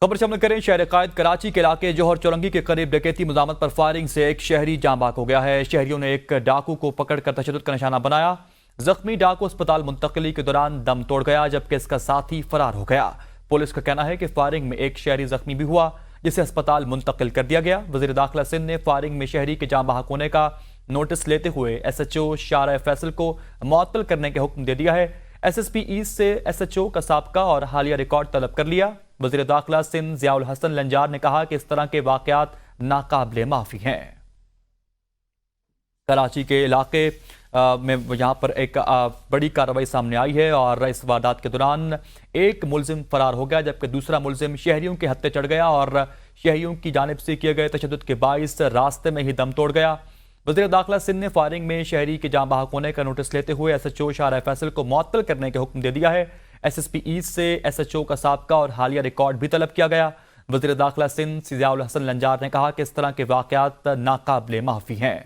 خبر شامل کریں شہر قائد کراچی کے علاقے جوہر چورنگی کے قریب ڈکیتی مزاحمت پر فائرنگ سے ایک شہری جاں بحق ہو گیا ہے۔ شہریوں نے ایک ڈاکو کو پکڑ کر تشدد کا نشانہ بنایا۔ زخمی ڈاکو اسپتال منتقلی کے دوران دم توڑ گیا جبکہ اس کا ساتھی فرار ہو گیا۔ پولیس کا کہنا ہے کہ فائرنگ میں ایک شہری زخمی بھی ہوا جسے اسپتال منتقل کر دیا گیا۔ وزیر داخلہ سندھ نے فائرنگ میں شہری کے جاں بحق ہونے کا نوٹس لیتے ہوئے ایس ایچ او شارع فیصل کو معطل کرنے کا حکم دے دیا ہے۔ ایس ایس پی ایسٹ سے ایس ایچ او کا سابقہ اور حالیہ ریکارڈ طلب کر لیا۔ وزیر داخلہ سندھ ضیاء الحسن لنجار نے کہا کہ اس طرح کے واقعات ناقابل معافی ہیں۔ کراچی کے علاقے میں یہاں پر ایک بڑی کارروائی سامنے آئی ہے اور اس واردات کے دوران ایک ملزم فرار ہو گیا جبکہ دوسرا ملزم شہریوں کے ہتھے چڑھ گیا اور شہریوں کی جانب سے کیے گئے تشدد کے باعث راستے میں ہی دم توڑ گیا۔ وزیر داخلہ سندھ نے فائرنگ میں شہری کے جاں بحق ہونے کا نوٹس لیتے ہوئے ایس ایچ او شارع فیصل کو معطل کرنے کا حکم دے دیا ہے۔ ایس ایس پی ایسٹ سے ایس ایچ او کا سابقہ اور حالیہ ریکارڈ بھی طلب کیا گیا۔ وزیر داخلہ سندھ ضیاء الحسن لنجار نے کہا کہ اس طرح کے واقعات ناقابل معافی ہیں۔